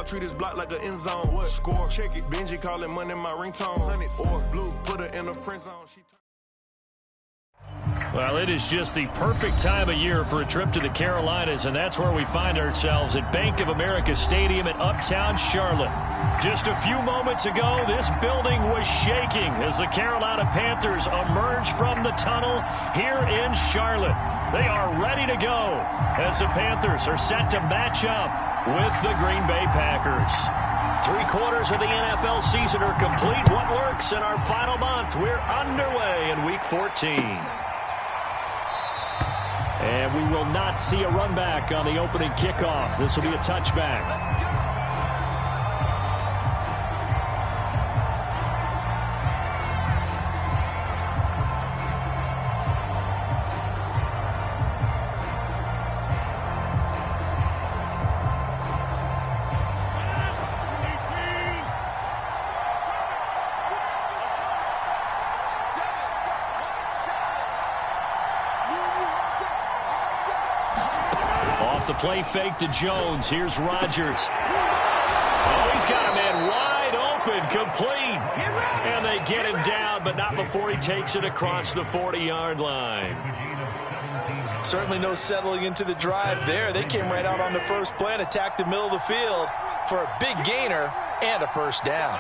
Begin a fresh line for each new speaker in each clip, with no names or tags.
treat his block like an end zone. What? Score, check it. Benji callin' money my ringtone. Hundreds or blue, put her in a friend zone.
Well, it is just the perfect time of year for a trip to the Carolinas, and that's where we find ourselves at Bank of America Stadium in Uptown Charlotte. Just a few moments ago, this building was shaking as the Carolina Panthers emerged from the tunnel here in Charlotte. They are ready to go as the Panthers are set to match up with the Green Bay Packers. 3/4 of the NFL season are complete. What works in our final month? We're underway in Week 14. And we will not see a run back on the opening kickoff. This will be a touchback. The play fake to Jones. Here's Rodgers. Oh, he's got a man wide open, complete. And they get him down, but not before he takes it across the 40-yard line.
Certainly no settling into the drive there. They came right out on the first play and attacked the middle of the field for a big gainer and a first down.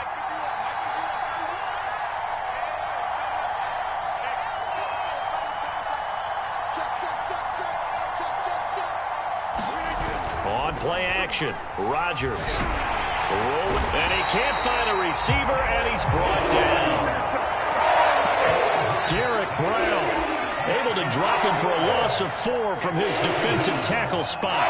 On play action, Rodgers. And he can't find a receiver, and he's brought down. Derek Brown able to drop him for a loss of 4 from his defensive tackle spot.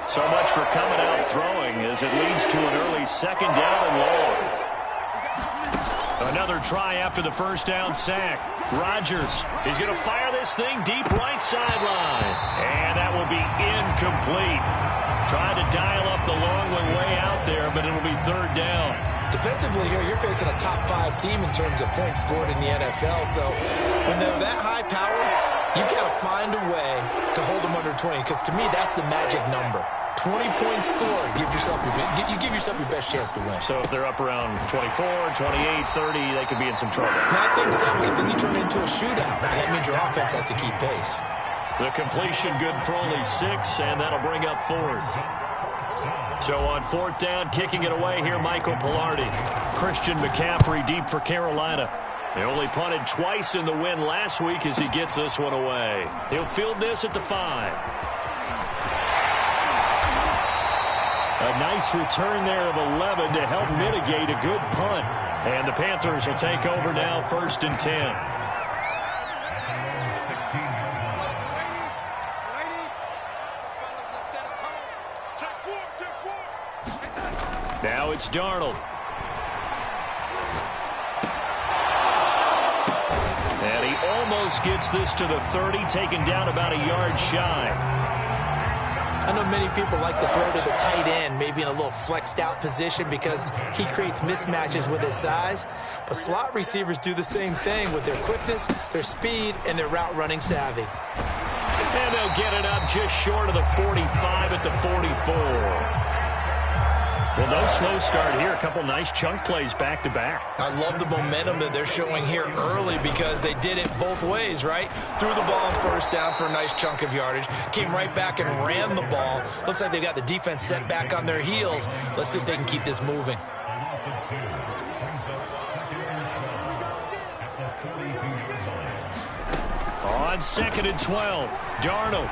So much for coming out throwing as it leads to an early second down and long. Another try after the first down sack. Rodgers is going to fire this thing deep right sideline. And that will be incomplete. Trying to dial up the long one way out there, but it'll be third down.
Defensively here, you're facing a top 5 team in terms of points scored in the NFL. So when they're that high power, you got to find a way to hold them under 20. Because to me, that's the magic number. 20-point score, you give yourself your best chance to win.
So if they're up around 24, 28, 30, they could be in some trouble.
I think so, because then you turn it into a shootout, and that means your offense has to keep pace.
The completion good for only 6, and that'll bring up 4th. So on 4th down, kicking it away here, Michael Pilardi. Christian McCaffrey deep for Carolina. They only punted twice in the win last week as he gets this one away. He'll field this at the 5. A nice return there of 11 to help mitigate a good punt. And the Panthers will take over now, 1st and 10. Now it's Darnold. And he almost gets this to the 30, taken down about a yard shy.
I know many people like to throw to the tight end, maybe in a little flexed out position because he creates mismatches with his size. But slot receivers do the same thing with their quickness, their speed, and their route running savvy.
And they'll get it up just short of the 45 at the 44. Well, no slow start here. A couple nice chunk plays back-to-back.
I love the momentum that they're showing here early because they did it both ways, right? Threw the ball on 1st down for a nice chunk of yardage. Came right back and ran the ball. Looks like they got the defense set back on their heels. Let's see if they can keep this moving.
On 2nd and 12, Darnold.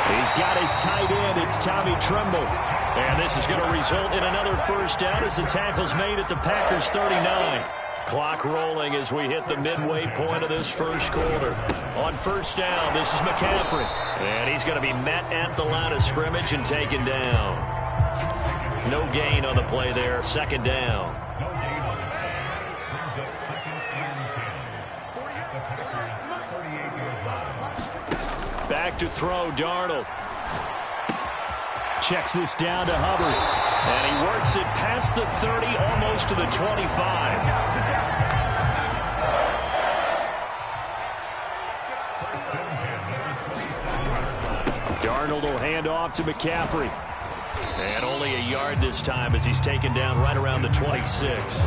He's got his tight end. It's Tommy Tremble. And this is going to result in another first down as the tackle's made at the Packers' 39. Clock rolling as we hit the midway point of this first quarter. On 1st down, this is McCaffrey. And he's going to be met at the line of scrimmage and taken down. No gain on the play there. 2nd down. Back to throw, Darnold. Checks this down to Hubbard. And he works it past the 30, almost to the 25. Darnold will hand off to McCaffrey. And only a yard this time as he's taken down right around the 26.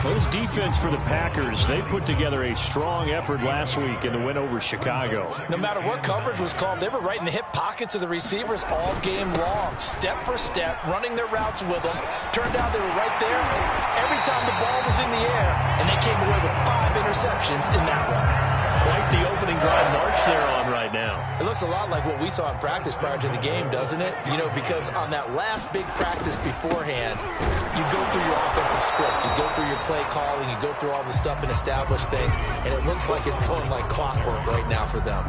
Well, this defense for the Packers, they put together a strong effort last week in the win over Chicago.
No matter what coverage was called, they were right in the hip pockets of the receivers all game long, step for step, running their routes with them. Turned out they were right there every time the ball was in the air, and they came away with 5 interceptions in that one.
Quite the opening drive march they're on right now.
It looks a lot like what we saw in practice prior to the game, doesn't it? You know, because on that last big practice beforehand, you go through your offensive script, you go through your play calling, you go through all the stuff and establish things, and it looks like it's going like clockwork right now for them.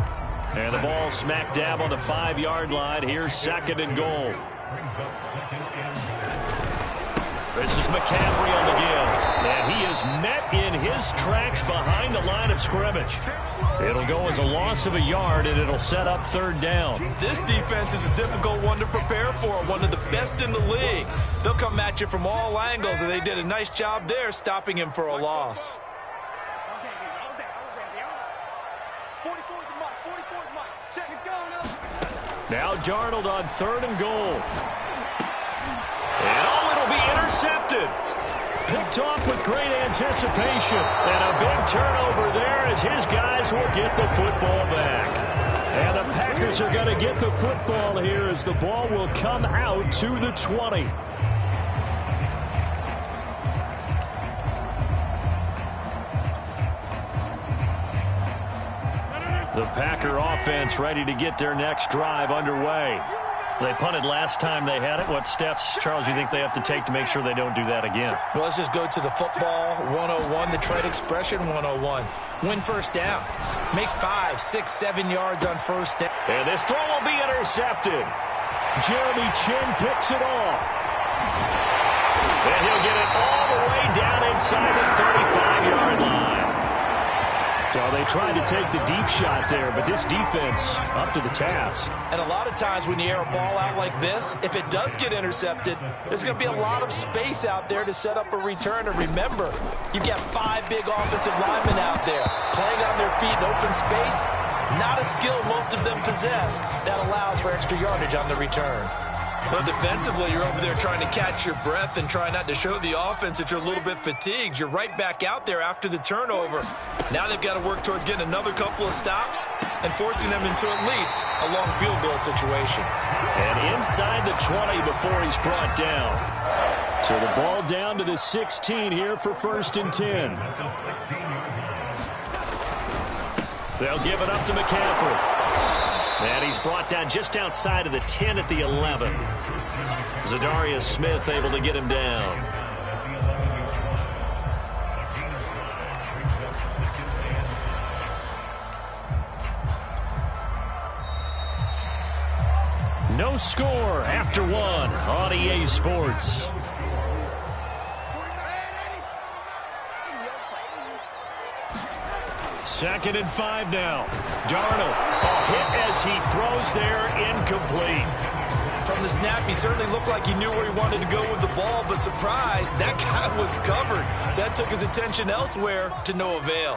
And the ball smack dab on the 5-yard line. Here's 2nd and goal. This is McCaffrey on the give, and he is met in his tracks behind the line of scrimmage. It'll go as a loss of a yard, and it'll set up 3rd down.
This defense is a difficult one to prepare for, one of the best in the league. They'll come at you from all angles, and they did a nice job there stopping him for a loss.
Now Darnold on 3rd and goal. And it'll be intercepted. Picked off with great anticipation. And a big turnover there as his guys will get the football back. And the Packers are going to get the football here as the ball will come out to the 20. The Packer offense ready to get their next drive underway. They punted last time they had it. What steps, Charles, you think they have to take to make sure they don't do that again?
Well, let's just go to the football 101, the trade expression 101. Win 1st down. Make 5, 6, 7 yards on 1st down.
And this throw will be intercepted. Jeremy Chin picks it off. And he'll get it all the way down inside the 35-yard line. So they tried to take the deep shot there, but this defense up to the task.
And a lot of times when you air a ball out like this, if it does get intercepted, there's going to be a lot of space out there to set up a return. And remember, you've got 5 big offensive linemen out there playing on their feet in open space. Not a skill most of them possess that allows for extra yardage on the return.
But defensively, you're over there trying to catch your breath and try not to show the offense that you're a little bit fatigued. You're right back out there after the turnover. Now they've got to work towards getting another couple of stops and forcing them into at least a long field goal situation.
And inside the 20 before he's brought down. So the ball down to the 16 here for 1st and 10. They'll give it up to McCaffrey. And he's brought down just outside of the 10 at the 11. Zadarius Smith able to get him down. No score after 1 on EA Sports. Second and 5 now. Darnold, a hit as he throws there, incomplete.
From the snap, he certainly looked like he knew where he wanted to go with the ball, but surprise, that guy was covered. So that took his attention elsewhere to no avail.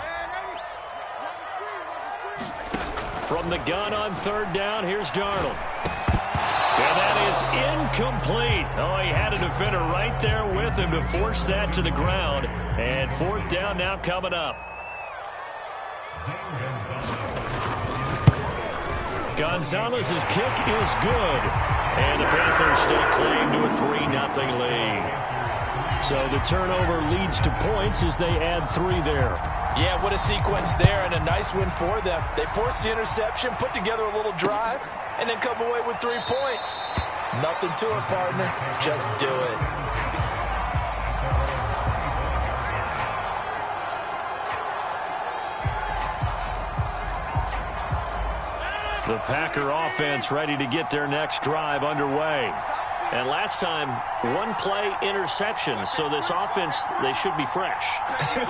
From the gun on 3rd down, here's Darnold. And that is incomplete. Oh, he had a defender right there with him to force that to the ground. And 4th down now coming up. Gonzalez's kick is good. And the Panthers stake claim to a 3-0 lead. So the turnover leads to points as they add 3 there.
Yeah, what a sequence there, and a nice win for them. They forced the interception, put together a little drive, and then come away with 3 points. Nothing to it, partner. Just do it.
The Packer offense ready to get their next drive underway. And last time, 1-play interception. So this offense, they should be fresh.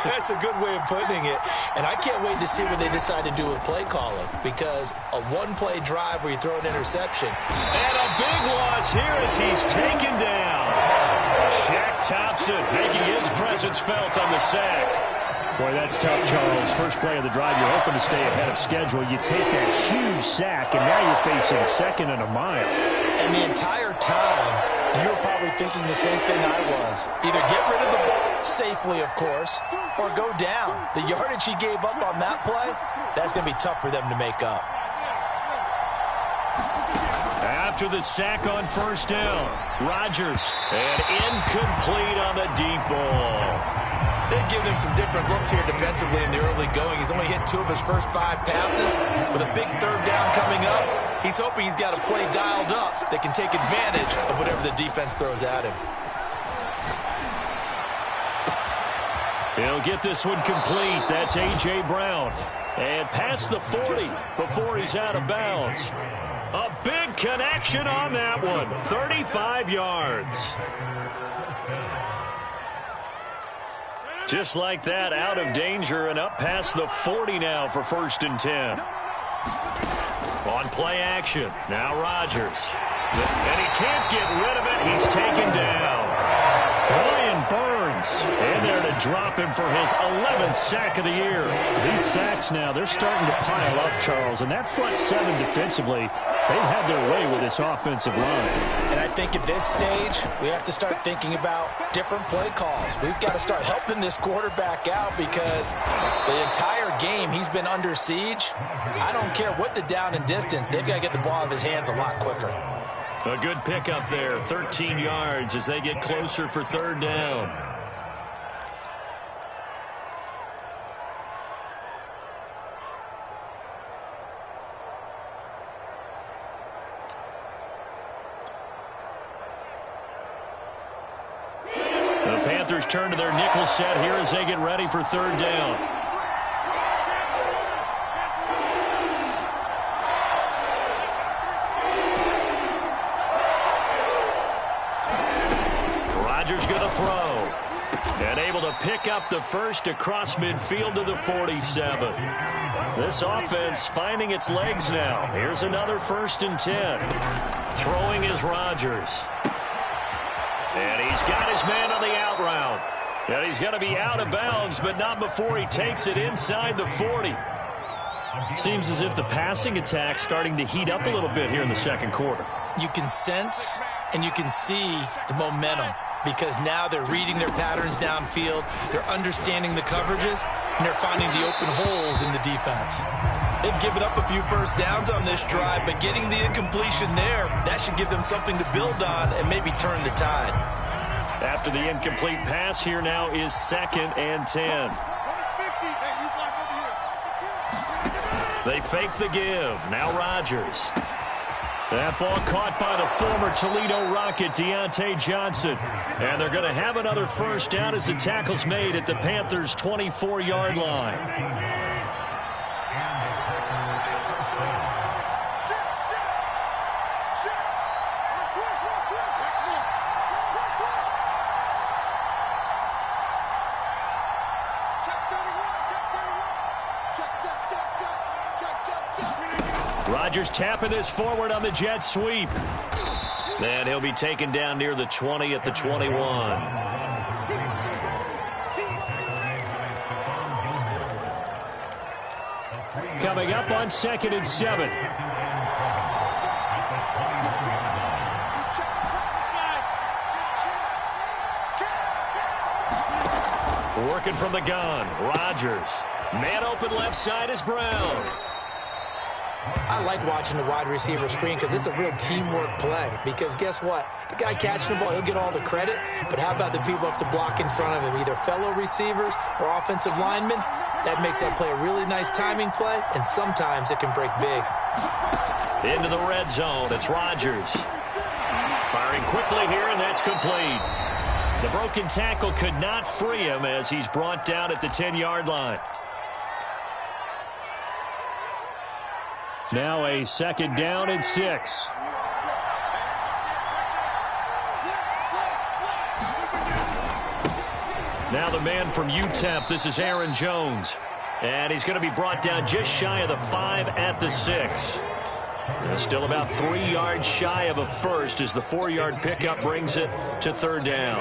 That's a good way of putting it. And I can't wait to see what they decide to do with play calling. Because a 1-play drive where you throw an interception.
And a big loss here as he's taken down. Shaq Thompson making his presence felt on the sack. Boy, that's tough, Charles. First play of the drive, you're hoping to stay ahead of schedule. You take that huge sack, and now you're facing second and a mile.
And the entire time, you were probably thinking the same thing I was. Either get rid of the ball safely, of course, or go down. The yardage he gave up on that play, that's going to be tough for them to make up.
After the sack on first down, Rodgers, and incomplete on the deep ball.
They've given him some different looks here defensively in the early going. He's only hit 2 of his first 5 passes. With a big third down coming up, he's hoping he's got a play dialed up that can take advantage of whatever the defense throws at him.
He'll get this one complete. That's A.J. Brown. And past the 40 before he's out of bounds. A big connection on that one. 35 yards. Just like that, out of danger and up past the 40 now for 1st and 10. On play action, now Rodgers. And he can't get rid of it. He's taken down. Brian Burns in there to drop him for his 11th sack of the year. These sacks now, they're starting to pile up, Charles. And that front 7 defensively, they've had their way with this offensive line.
And I think at this stage, we have to start thinking about different play calls. We've got to start helping this quarterback out because the entire game he's been under siege. I don't care what the down and distance, they've got to get the ball out of his hands a lot quicker.
A good pickup there, 13 yards as they get closer for 3rd down. The Panthers turn to their nickel set here as they get ready for 3rd down. And able to pick up the first across midfield to the 47. This offense finding its legs now. Here's another 1st and 10. Throwing is Rodgers. And he's got his man on the out route. And he's going to be out of bounds, but not before he takes it inside the 40. Seems as if the passing attack's starting to heat up a little bit here in the 2nd quarter.
You can sense and you can see the momentum. Because now they're reading their patterns downfield, they're understanding the coverages, and they're finding the open holes in the defense. They've given up a few first downs on this drive, but getting the incompletion there, that should give them something to build on and maybe turn the tide.
After the incomplete pass, here now is 2nd and 10. They fake the give. Now Rodgers. That ball caught by the former Toledo Rocket, Deontay Johnson. And they're going to have another first down as the tackle's made at the Panthers' 24-yard line. Rodgers tapping this forward on the jet sweep. And he'll be taken down near the 20 at the 21. Coming up on 2nd and 7. Working from the gun, Rodgers. Man open left side is Brown.
I like watching the wide receiver screen because it's a real teamwork play. Because guess what? The guy catching the ball, he'll get all the credit. But how about the people up to block in front of him, either fellow receivers or offensive linemen? That makes that play a really nice timing play, and sometimes it can break big.
Into the red zone, it's Rodgers. Firing quickly here, and that's complete. The broken tackle could not free him as he's brought down at the 10-yard line. Now a 2nd down and 6. Now the man from UTEP, this is Aaron Jones. And he's going to be brought down just shy of the 5 at the 6. Still about 3 yards shy of a first as the 4-yard pickup brings it to 3rd down.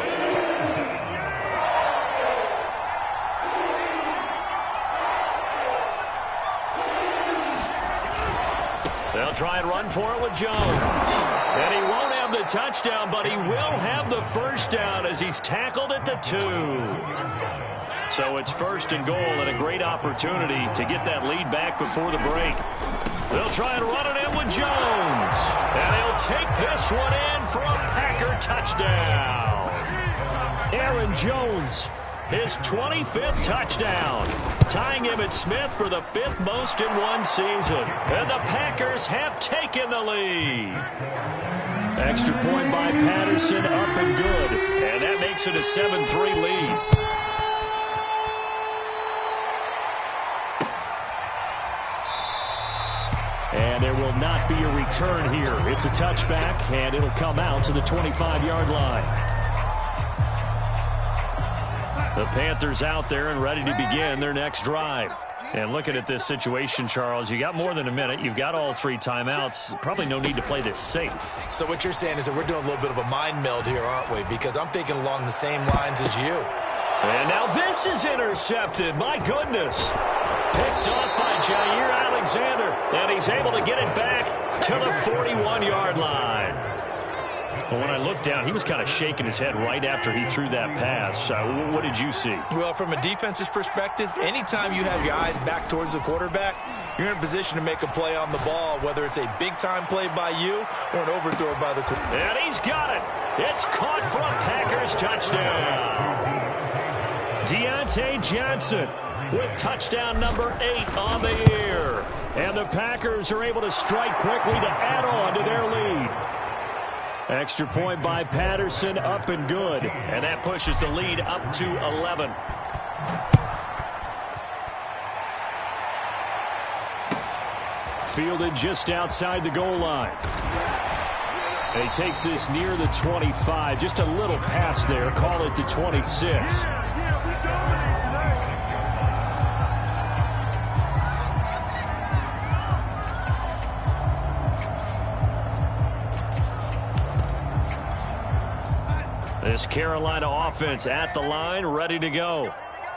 They'll try and run for it with Jones. And he won't have the touchdown, but he will have the first down as he's tackled at the 2. So it's 1st and goal and a great opportunity to get that lead back before the break. They'll try and run it in with Jones. And he'll take this one in for a Packer touchdown. Aaron Jones, his 25th touchdown, tying him at Smith for the 5th most in one season. And the Packers have taken the lead. Extra point by Patterson, up and good. And that makes it a 7-3 lead. And there will not be a return here. It's a touchback, and it'll come out to the 25-yard line. The Panthers out there and ready to begin their next drive. And looking at this situation, Charles, you got more than a minute. You've got all 3 timeouts. Probably no need to play this safe.
So what you're saying is that we're doing a little bit of a mind meld here, aren't we? Because I'm thinking along the same lines as you.
And now this is intercepted. My goodness. Picked off by Jair Alexander. And he's able to get it back to the 41-yard line. But when I looked down, he was kind of shaking his head right after he threw that pass. What did you see?
Well, from a defense's perspective, anytime you have your eyes back towards the quarterback, you're in a position to make a play on the ball, whether it's a big-time play by you or an overthrow by the quarterback.
And he's got it. It's caught for a Packers touchdown. Deontay Johnson with touchdown number 8 on the year. And the Packers are able to strike quickly to add on to their lead. Extra point by Patterson, up and good. And that pushes the lead up to 11. Fielded just outside the goal line. And he takes this near the 25. Just a little pass there. Call it the 26. This Carolina offense at the line, ready to go.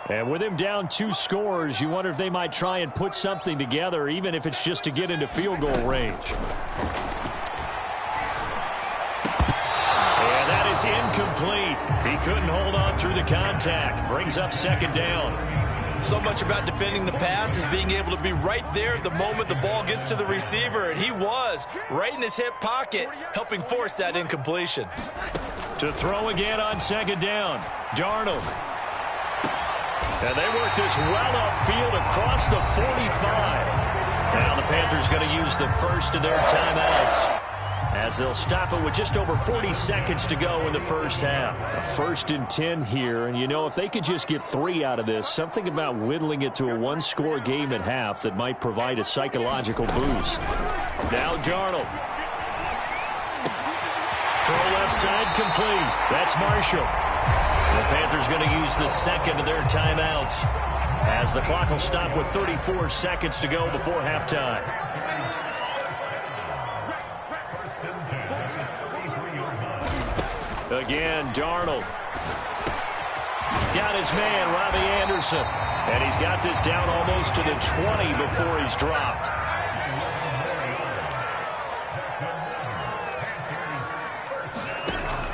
And with him down 2 scores, you wonder if they might try and put something together, even if it's just to get into field goal range. And that is incomplete. He couldn't hold on through the contact. Brings up 2nd down.
So much about defending the pass is being able to be right there at the moment the ball gets to the receiver. And he was right in his hip pocket, helping force that incompletion.
To throw again on 2nd down, Darnold. And they work this well upfield across the 45. Now the Panthers going to use the first of their timeouts as they'll stop it with just over 40 seconds to go in the first half. A 1st and 10 here, and you know, if they could just get 3 out of this, something about whittling it to a 1-score game at half that might provide a psychological boost. Now Darnold. Throw left side complete. That's Marshall. The Panthers going to use the 2nd of their timeouts as the clock will stop with 34 seconds to go before halftime. Again, Darnold. Got his man, Robbie Anderson. And he's got this down almost to the 20 before he's dropped.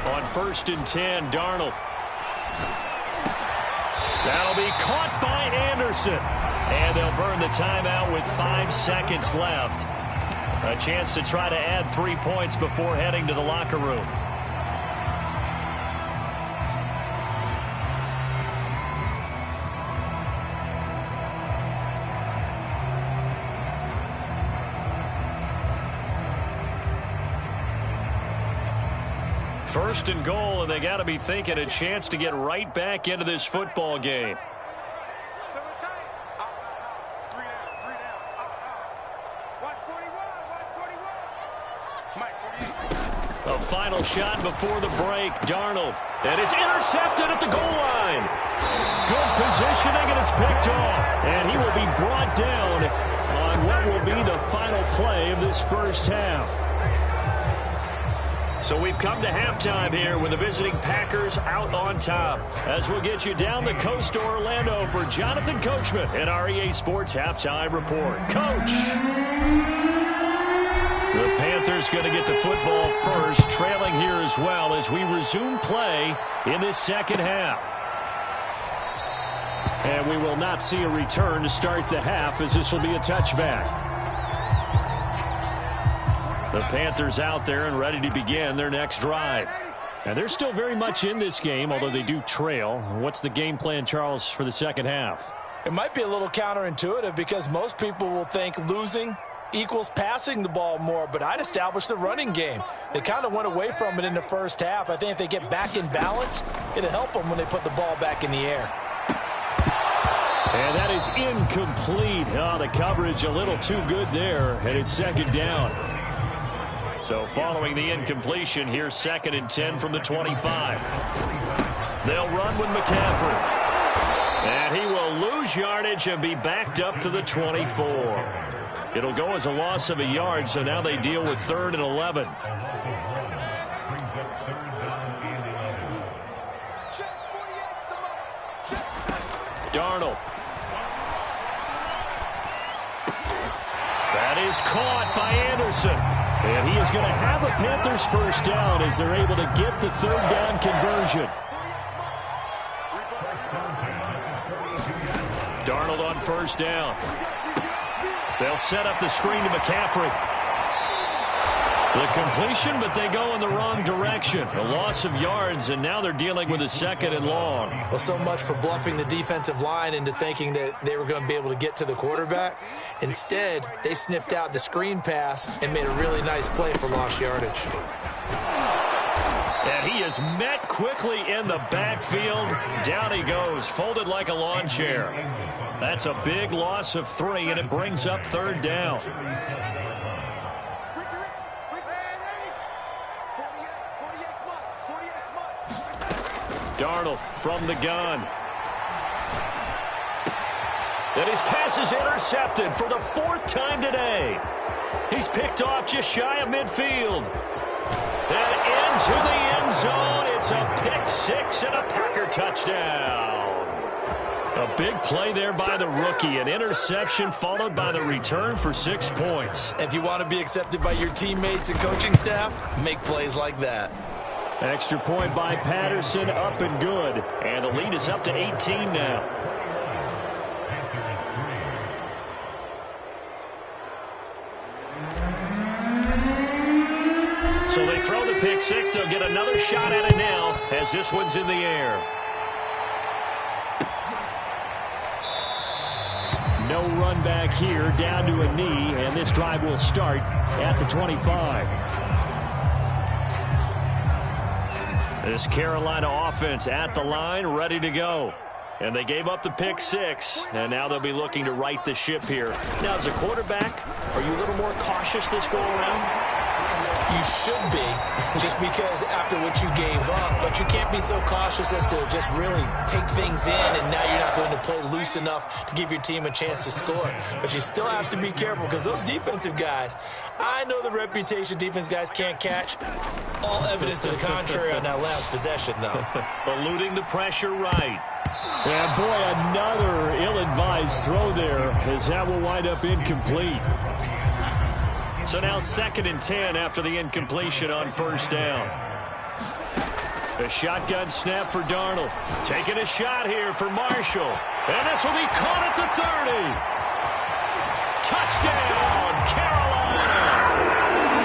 On 1st and 10, Darnold. That'll be caught by Anderson. And they'll burn the timeout with 5 seconds left. A chance to try to add 3 points before heading to the locker room. First and goal, and they got to be thinking a chance to get right back into this football game. A final shot before the break, Darnold. And it's intercepted at the goal line. Good positioning, and it's picked off. And he will be brought down on what will be the final play of this first half. So we've come to halftime here with the visiting Packers out on top. As we'll get you down the coast to Orlando for Jonathan Coachman in our EA Sports Halftime Report. Coach! The Panthers going to get the football first, trailing here as well as we resume play in this second half. And we will not see a return to start the half, as this will be a touchback. The Panthers out there and ready to begin their next drive. And they're still very much in this game, although they do trail. What's the game plan, Charles, for the second half?
It might be a little counterintuitive because most people will think losing equals passing the ball more, but I'd establish the running game. They kind of went away from it in the first half. I think if they get back in balance, it'll help them when they put the ball back in the air.
And that is incomplete. Oh, the coverage a little too good there, and it's second down. So following the incompletion, here's 2nd and 10 from the 25. They'll run with McCaffrey. And he will lose yardage and be backed up to the 24. It'll go as a loss of a yard, so now they deal with 3rd and 11. Darnold. That is caught by Anderson. And he is going to have a Panthers first down as they're able to get the 3rd down conversion. Darnold on first down. They'll set up the screen to McCaffrey. The completion, but they go in the wrong direction. A loss of yards, and now they're dealing with a 2nd and long.
Well, so much for bluffing the defensive line into thinking that they were going to be able to get to the quarterback. Instead, they sniffed out the screen pass and made a really nice play for lost yardage.
And he is met quickly in the backfield. Down he goes, folded like a lawn chair. That's a big loss of 3, and it brings up 3rd down. Darnold from the gun. And his pass is intercepted for the 4th time today. He's picked off just shy of midfield. And into the end zone. It's a pick 6 and a Packer touchdown. A big play there by the rookie. An interception followed by the return for 6 points.
If you want to be accepted by your teammates and coaching staff, make plays like that.
Extra point by Patterson, up and good. And the lead is up to 18 now. So they throw the pick 6. They'll get another shot at it now as this one's in the air. No run back here, down to a knee, and this drive will start at the 25. This Carolina offense at the line, ready to go. And they gave up the pick 6, and now they'll be looking to right the ship here. Now, as a quarterback, are you a little more cautious this go around?
You should be, just because after what you gave up, but you can't be so cautious as to just really take things in, and now you're not going to play loose enough to give your team a chance to score. But you still have to be careful, because those defensive guys, I know the reputation defense guys can't catch. All evidence to the contrary on that last possession, though.
Eluding the pressure right. And boy, another ill-advised throw there, as that will wind up incomplete. So now 2nd and 10 after the incompletion on first down. A shotgun snap for Darnold. Taking a shot here for Marshall. And this will be caught at the 30. Touchdown, Carolina!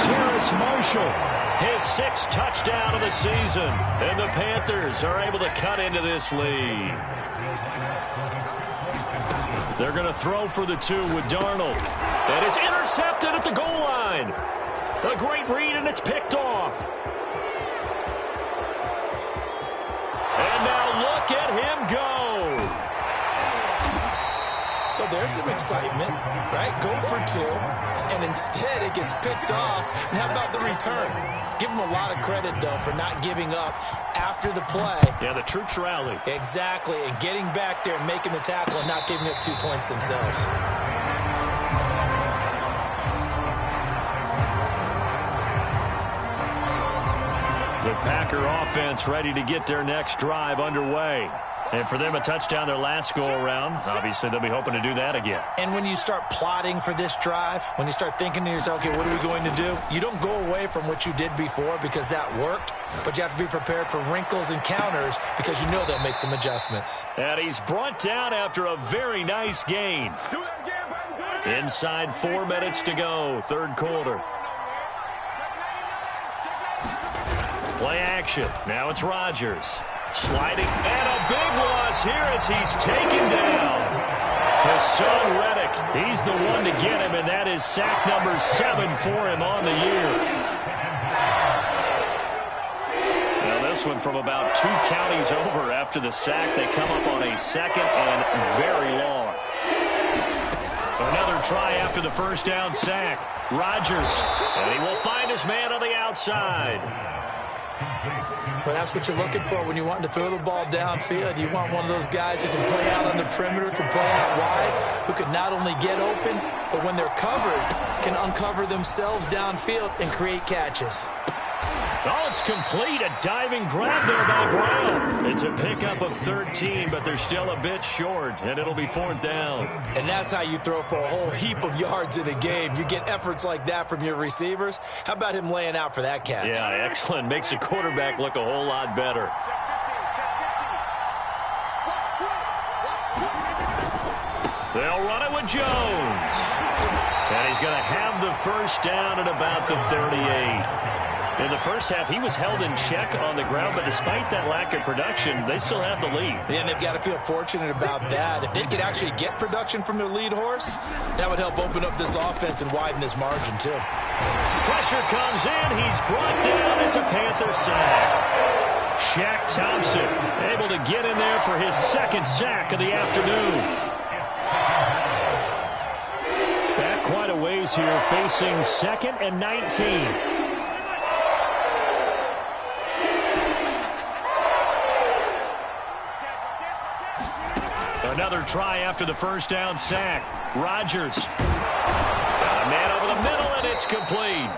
Terrace Marshall, his 6th touchdown of the season. And the Panthers are able to cut into this lead. They're going to throw for the 2 with Darnold. And it's intercepted at the goal line. A great read, and it's picked off. And now look at him go.
Well, there's some excitement, right? Go for 2, and instead it gets picked off. And how about the return? Give him a lot of credit, though, for not giving up after the play.
Yeah, the troops rally.
Exactly, and getting back there and making the tackle and not giving up 2 points themselves.
The Packer offense ready to get their next drive underway. And for them, a touchdown their last go-around. Obviously, they'll be hoping to do that again.
And when you start plotting for this drive, when you start thinking to yourself, okay, what are we going to do? You don't go away from what you did before because that worked, but you have to be prepared for wrinkles and counters because you know they'll make some adjustments.
And he's brought down after a very nice gain. Inside 4 minutes to go, third quarter. Play action. Now it's Rodgers. Sliding, and a big loss here as he's taken down. Hassan Reddick, he's the one to get him, and that is sack number 7 for him on the year. Now this one from about 2 counties over after the sack. They come up on a second and very long. Another try after the first down sack. Rodgers, and he will find his man on the outside.
Well, that's what you're looking for when you want to throw the ball downfield. You want one of those guys who can play out on the perimeter, can play out wide, who can not only get open, but when they're covered, can uncover themselves downfield and create catches.
Oh, it's complete. A diving grab there by Brown. It's a pickup of 13, but they're still a bit short, and it'll be 4th down.
And that's how you throw for a whole heap of yards in a game. You get efforts like that from your receivers. How about him laying out for that catch?
Yeah, excellent. Makes the quarterback look a whole lot better. They'll run it with Jones. And he's going to have the first down at about the 38. In the first half, he was held in check on the ground, but despite that lack of production, they still have the lead.
And they've got to feel fortunate about that. If they could actually get production from their lead horse, that would help open up this offense and widen this margin, too.
Pressure comes in. He's brought down. It's a Panther sack. Shaq Thompson able to get in there for his second sack of the afternoon. Back quite a ways here, facing 2nd and 19. Another try after the first down sack. Rodgers. Got a man over the middle, and it's complete.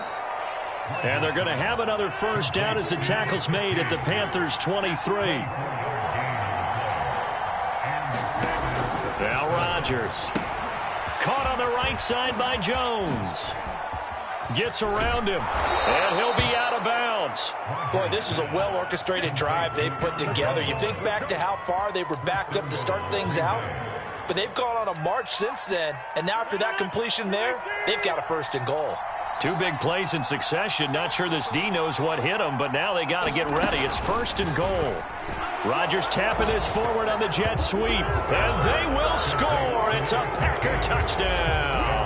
And they're going to have another first down as the tackle's made at the Panthers' 23. Now Rodgers. Caught on the right side by Jones. Gets around him, and he'll be out of bounds.
Boy, this is a well-orchestrated drive they've put together. You think back to how far they were backed up to start things out, but they've gone on a march since then, and now after that completion there, they've got a 1st and goal.
2 big plays in succession. Not sure this D knows what hit him, but now they got to get ready. It's 1st and goal. Rodgers tapping this forward on the jet sweep, and they will score. It's a Packer touchdown.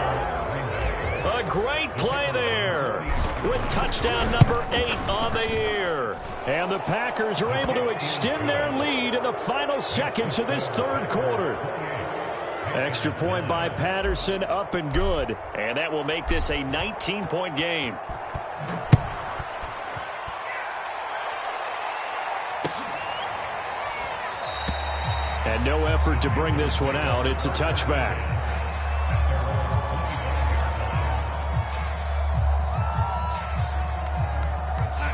A great play there with touchdown number 8 on the year. And the Packers are able to extend their lead in the final seconds of this third quarter. Extra point by Patterson, up and good. And that will make this a 19-point game. And no effort to bring this one out. It's a touchback.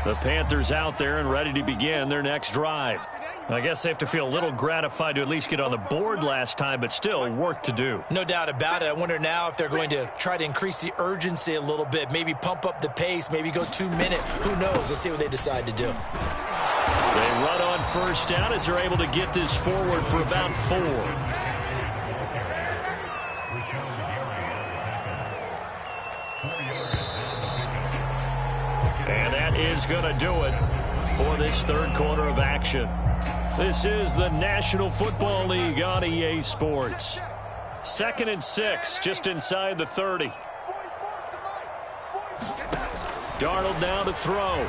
The Panthers out there and ready to begin their next drive. I guess they have to feel a little gratified to at least get on the board last time, but still work to do.
No doubt about it. I wonder now if they're going to try to increase the urgency a little bit, maybe pump up the pace, maybe go 2 minute. Who knows? Let's see what they decide to do.
They run on first down as they're able to get this forward for about 4. And that is going to do it for this third quarter of action. This is the National Football League on EA Sports. 2nd and 6, just inside the 30. Darnold now to throw.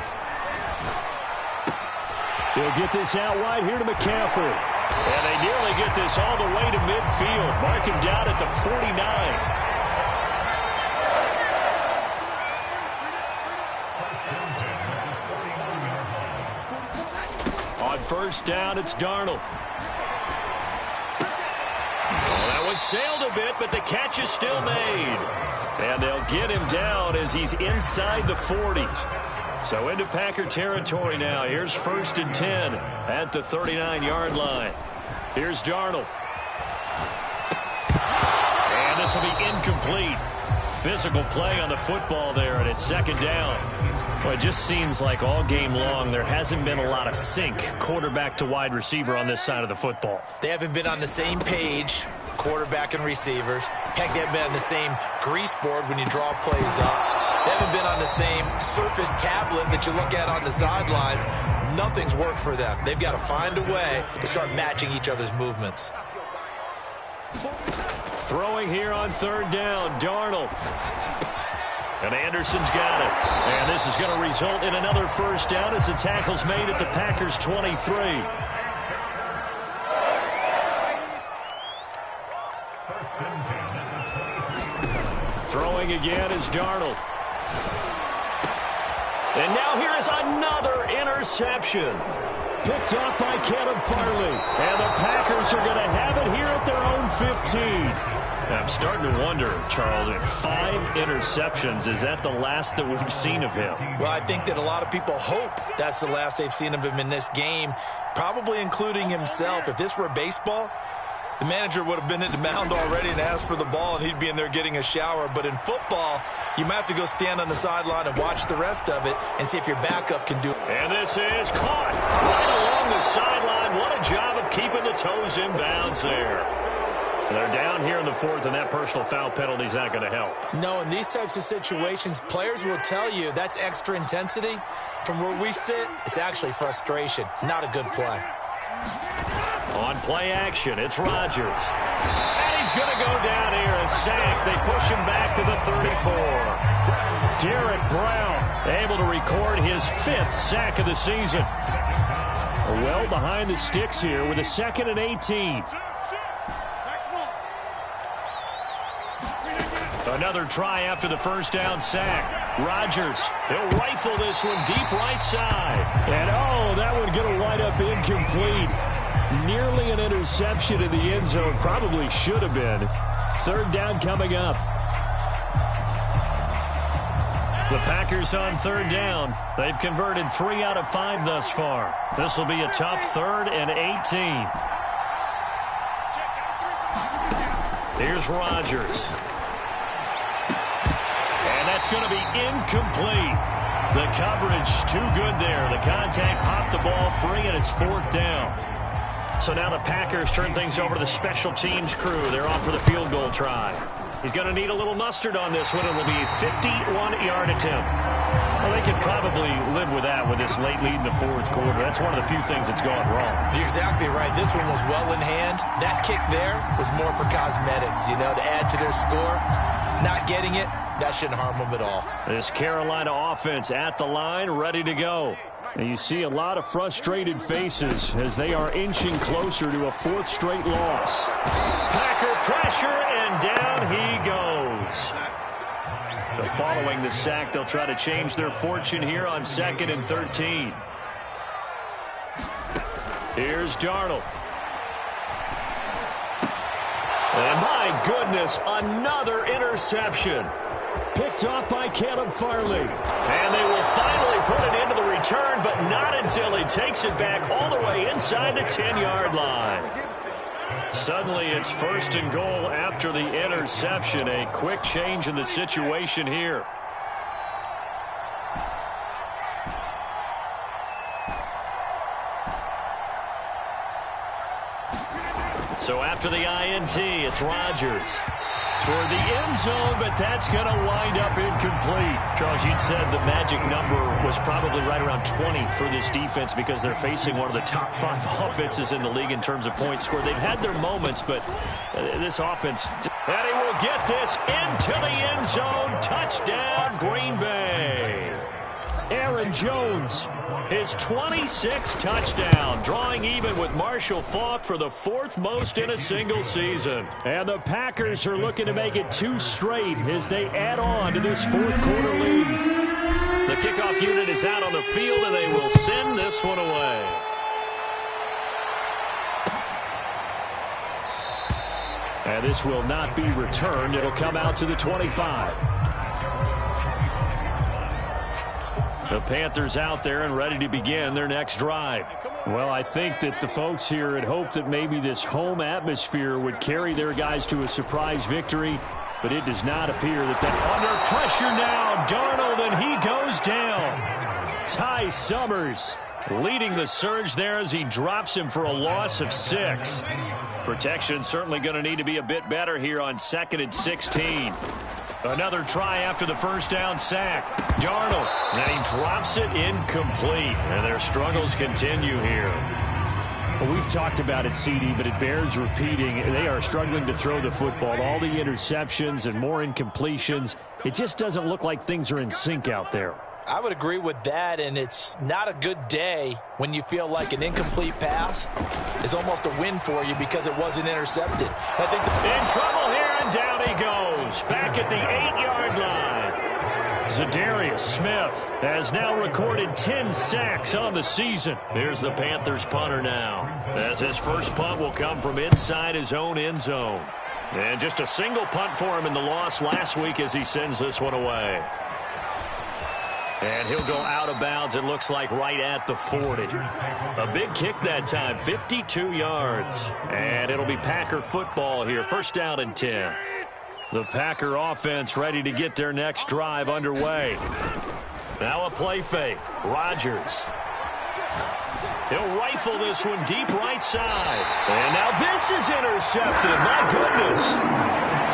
He'll get this out wide here to McCaffrey. And they nearly get this all the way to midfield. Mark him down at the 49. On first down, it's Darnold. Well, that one sailed a bit, but the catch is still made. And they'll get him down as he's inside the 40. So into Packer territory now. Here's 1st and 10 at the 39-yard line. Here's Darnold. And this will be incomplete. Physical play on the football there, and it's second down. Well, it just seems like all game long there hasn't been a lot of sync quarterback to wide receiver on this side of the football.
They haven't been on the same page, quarterback and receivers. Heck, they haven't been on the same grease board when you draw plays up. They haven't been on the same Surface tablet that you look at on the sidelines. Nothing's worked for them. They've got to find a way to start matching each other's movements.
Throwing here on third down, Darnold. And Anderson's got it. And this is going to result in another first down as the tackle's made at the Packers' 23. Throwing again is Darnold. And now here is another interception. Picked off by Caleb Farley. And the Packers are going to have it here at their own 15. I'm starting to wonder, Charles, if 5 interceptions, is that the last that we've seen of him?
Well, I think that a lot of people hope that's the last they've seen of him in this game, probably including himself. If this were baseball, the manager would have been at the mound already and asked for the ball, and he'd be in there getting a shower. But in football, you might have to go stand on the sideline and watch the rest of it and see if your backup can do it.
And this is caught right along the sideline. What a job of keeping the toes in bounds there. They're down here in the fourth, and that personal foul penalty is not going to help.
No, in these types of situations, players will tell you that's extra intensity. From where we sit, it's actually frustration. Not a good play.
On play action, it's Rodgers. And he's going to go down here and sack. They push him back to the 34. Derek Brown able to record his 5th sack of the season. Well behind the sticks here with a 2nd and 18. Another try after the first down sack. Rodgers, he'll rifle this one deep right side. And, oh, that one going to wind up incomplete. Nearly an interception in the end zone. Probably should have been. Third down coming up. The Packers on third down. They've converted 3 out of 5 thus far. This will be a tough 3rd and 18. Here's Rodgers. That's going to be incomplete. The coverage too good there. The contact popped the ball free, and it's 4th down. So now the Packers turn things over to the special teams crew. They're off for the field goal try. He's going to need a little mustard on this one. It will be a 51-yard attempt. Well, they could probably live with that with this late lead in the 4th quarter. That's one of the few things that's gone wrong.
You're exactly right. This one was well in hand. That kick there was more for cosmetics, to add to their score. Not getting it, that shouldn't harm them at all.
This Carolina offense at the line, ready to go. And you see a lot of frustrated faces as they are inching closer to a 4th straight loss. Packer pressure, and down he goes. But following the sack, they'll try to change their fortune here on 2nd and 13. Here's Darnold. And my goodness, another interception. Picked off by Caleb Farley. And they will finally put it into the return, but not until he takes it back all the way inside the 10-yard line. Suddenly it's 1st and goal after the interception. A quick change in the situation here. So after the INT, it's Rodgers toward the end zone, but that's going to wind up incomplete. Charles, you'd said the magic number was probably right around 20 for this defense because they're facing one of the top 5 offenses in the league in terms of points scored. They've had their moments, but this offense, and he will get this into the end zone. Touchdown, Green Bay. Aaron Jones, his 26th touchdown, drawing even with Marshall Faulk for the 4th most in a single season. And the Packers are looking to make it 2 straight as they add on to this 4th quarter lead. The kickoff unit is out on the field, and they will send this one away. And this will not be returned. It'll come out to the 25. The Panthers out there and ready to begin their next drive. Well, I think that the folks here had hoped that maybe this home atmosphere would carry their guys to a surprise victory, but it does not appear that under pressure now, Darnold, and he goes down. Ty Summers leading the surge there as he drops him for a loss of 6. Protection certainly going to need to be a bit better here on 2nd and 16. Another try after the first down sack. Darnold, and he drops it incomplete. And their struggles continue here. Well, we've talked about it, CD, but it bears repeating. They are struggling to throw the football. All the interceptions and more incompletions. It just doesn't look like things are in sync out there.
I would agree with that, and it's not a good day when you feel like an incomplete pass is almost a win for you because it wasn't intercepted. I think
in trouble here, and down he goes. Back at the 8-yard line. Zadarius Smith has now recorded 10 sacks on the season. Here's the Panthers punter now, as his first punt will come from inside his own end zone. And just a single punt for him in the loss last week as he sends this one away. And he'll go out of bounds, it looks like, right at the 40. A big kick that time, 52 yards. And it'll be Packer football here, 1st down and 10. The Packer offense ready to get their next drive underway. Now a play fake. Rodgers. He'll rifle this one deep right side. And now this is intercepted. My goodness.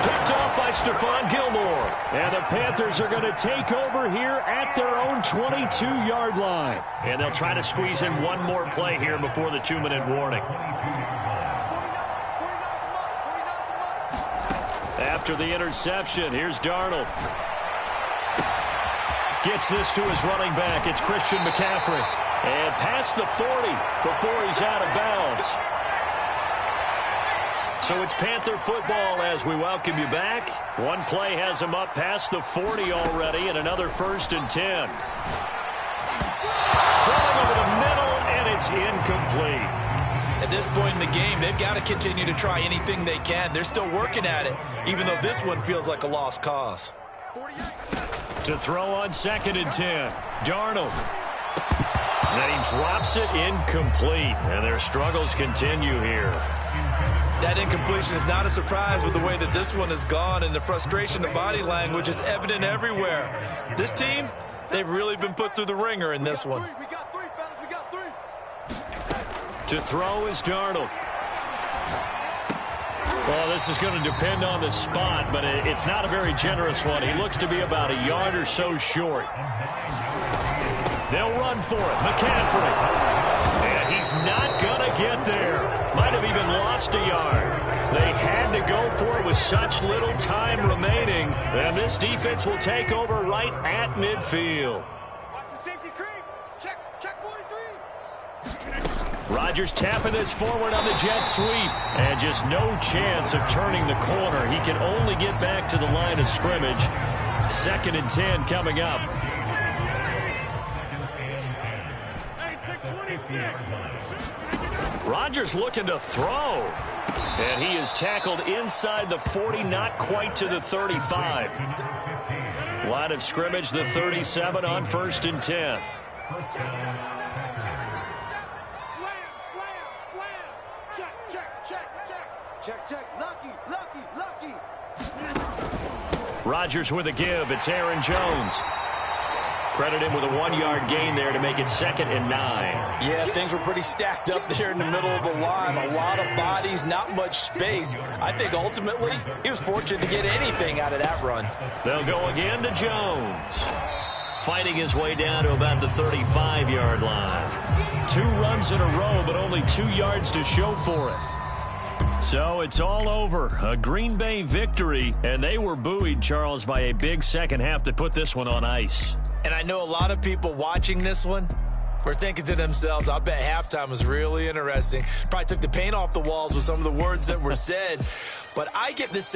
Picked off by Stephon Gilmore. And the Panthers are going to take over here at their own 22-yard line. And they'll try to squeeze in one more play here before the 2-minute warning. After the interception, here's Darnold. Gets this to his running back. It's Christian McCaffrey. And past the 40 before he's out of bounds. So it's Panther football as we welcome you back. One play has him up past the 40 already, and another 1st and 10. Throwing over the middle, and it's incomplete.
At this point in the game, they've got to continue to try anything they can. They're still working at it, even though this one feels like a lost cause.
To throw on 2nd and 10, Darnold. Then he drops it incomplete, and their struggles continue here.
That incompletion is not a surprise with the way that this one has gone, and the frustration, the body language is evident everywhere. This team, they've really been put through the ringer in this one.
To throw is Darnold. Well, this is going to depend on the spot, but it's not a very generous one. He looks to be about a yard or so short. They'll run for it. McCaffrey. And he's not going to get there. Might have even lost a yard. They had to go for it with such little time remaining. And this defense will take over right at midfield.
Watch the safety creep. Check 43.
Rodgers tapping this forward on the jet sweep. And just no chance of turning the corner. He can only get back to the line of scrimmage. 2nd and 10 coming up. Rodgers looking to throw. And he is tackled inside the 40, not quite to the 35. Line of scrimmage, the 37 on 1st and 10.
Check. Lucky.
Rodgers with a give. It's Aaron Jones. Credit him with a 1-yard gain there to make it 2nd and 9.
Yeah, things were pretty stacked up there in the middle of the line. A lot of bodies, not much space. I think ultimately he was fortunate to get anything out of that run.
They'll go again to Jones. Fighting his way down to about the 35-yard line. 2 runs in a row, but only 2 yards to show for it. So it's all over. A Green Bay victory, and they were buoyed, Charles, by a big second half to put this one on ice.
And I know a lot of people watching this one were thinking to themselves, I bet halftime was really interesting. Probably took the paint off the walls with some of the words that were said. But I get this